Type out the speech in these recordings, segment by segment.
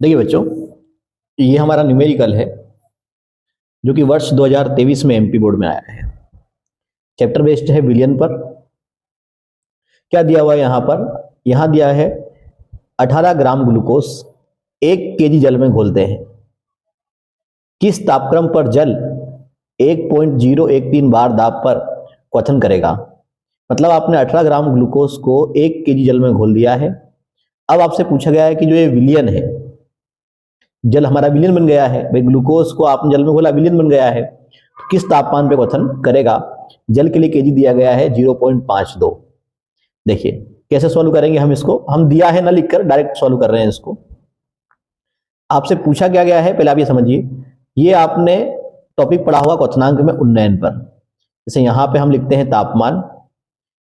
देखिए बच्चों, ये हमारा न्यूमेरिकल है जो कि वर्ष 2023 में एमपी बोर्ड में आया है। चैप्टर बेस्ड है विलियन पर। क्या दिया हुआ है यहाँ पर? यहाँ दिया है 18 ग्राम ग्लूकोज 1 केजी जल में घोलते हैं। किस तापक्रम पर जल 1.013 बार दाब पर क्वथन करेगा? मतलब आपने 18 ग्राम ग्लूकोज को 1 केजी जल में घोल दिया है। अब आपसे पूछा गया है कि जो ये विलियन है, जल हमारा विलियन बन गया है भाई, ग्लूकोज को आपने जल में घोला, विलियन बन गया है, तो किस तापमान पे क्वथन करेगा? जल के लिए केजी दिया गया है 0.52। देखिए कैसे सॉल्व करेंगे हम इसको। हम दिया है ना लिखकर, डायरेक्ट सॉल्व कर रहे हैं इसको। आपसे पूछा क्या गया है पहले आप ये समझिए। ये आपने टॉपिक पढ़ा हुआ क्वथनांक में उन्नयन पर। जैसे यहां पे हम लिखते हैं तापमान,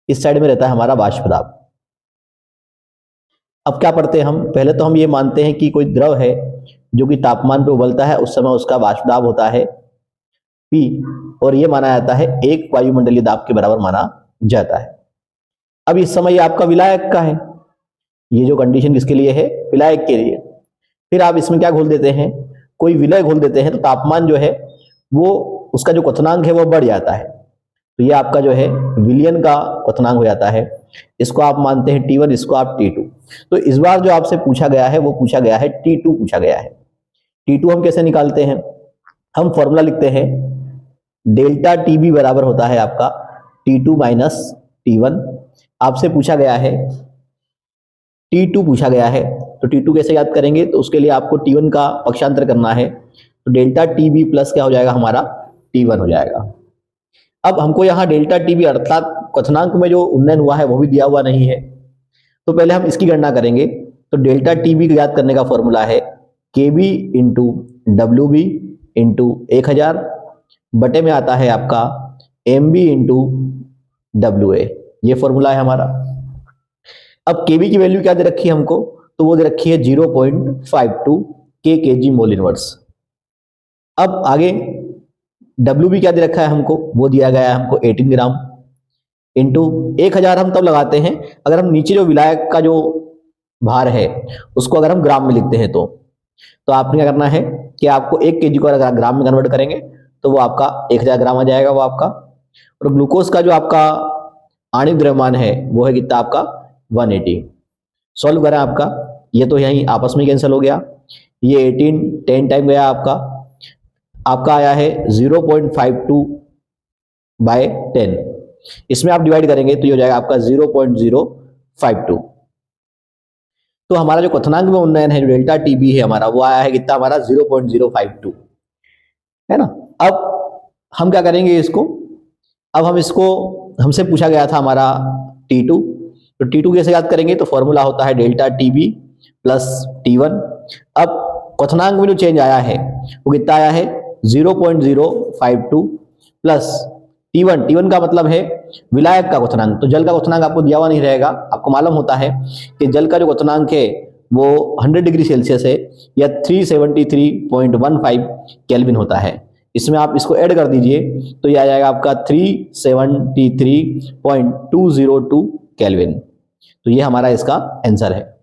इस साइड में रहता है हमारा वाष्प दाब। अब क्या पढ़ते हैं हम? पहले तो हम ये मानते हैं कि कोई द्रव है जो कि तापमान पे उबलता है, उस समय उसका वाष्प दाब होता है P, और ये माना जाता है 1 वायुमंडलीय दाब के बराबर माना जाता है। अब इस समय ये आपका विलायक का है, ये जो कंडीशन किसके लिए है? विलायक के लिए। फिर आप इसमें क्या घोल देते हैं? कोई विलय घोल देते हैं, तो तापमान जो है वो, उसका जो क्वथनांक है वो बढ़ जाता है। तो ये आपका जो है विलियन का क्वथनांक हो जाता है। इसको आप मानते हैं T1, इसको आप T2। तो इस बार जो आपसे पूछा गया है वो पूछा गया है T2 पूछा गया है। T2 हम कैसे निकालते हैं? हम फॉर्मूला लिखते हैं, डेल्टा TB बराबर होता है आपका T2 माइनस T1। आपसे पूछा गया है T2 पूछा गया है, तो T2 कैसे याद करेंगे? तो उसके लिए आपको T1 का पक्षांतर करना है, तो डेल्टा TB प्लस क्या हो जाएगा हमारा? T1 हो जाएगा। अब हमको यहाँ डेल्टा TB अर्थात क्वथनांक में जो उन्नयन हुआ है वो भी दिया हुआ नहीं है, तो पहले हम इसकी गणना करेंगे। तो डेल्टा TB को याद करने का फॉर्मूला है KB इंटू WB इंटू 1000 बटे में आता है आपका MB इंटू WA। ये फॉर्मूला है हमारा। अब KB की वैल्यू क्या दे रखी है हमको? तो वो दे रखी है 0.52 kg मोल इनवर्स। अब आगे WB क्या दे रखा है हमको? वो दिया गया है हमको 18 ग्राम इंटू 1000। हम तब लगाते हैं अगर हम नीचे जो विलायक का जो भार है उसको अगर हम ग्राम में लिखते हैं तो आपने क्या करना है कि आपको 1 केजी को अगर ग्राम में कन्वर्ट करेंगे तो वो आपका 1000 ग्राम आ जाएगा वो आपका। और ग्लूकोज का जो आपका आणविक द्रव्यमान है वो है कितना आपका? 180। सॉल्व करें आपका, ये तो यहीं आपस में कैंसिल हो गया। ये 18 10 टाइम गया आपका आया है 0.52 बाय 10। इसमें आप डिवाइड करेंगे तो ये हो जाएगा आपका 0.052। तो हमारा जो क्वथनांक में उन्नयन है, जो डेल्टा TB है हमारा, वो आया है कितना हमारा? 0.052 है ना। अब हम क्या करेंगे इसको? अब हम इसको, हमसे पूछा गया था हमारा T2, तो T2 कैसे याद करेंगे? तो फॉर्मूला होता है डेल्टा TB प्लस T1। अब क्वथनांक में जो चेंज आया है वो कितना आया है? 0.052 प्लस T1 का मतलब है विलायक का क्वथनांक। तो जल का क्वथनांक आपको दिया हुआ नहीं रहेगा। आपको मालूम होता है कि जल का जो क्वथनांक है वो 100 डिग्री सेल्सियस है या 373.15 केल्विन होता है। इसमें आप इसको ऐड कर दीजिए तो ये आ जाएगा आपका 373.202 केल्विन। तो ये हमारा इसका आंसर है।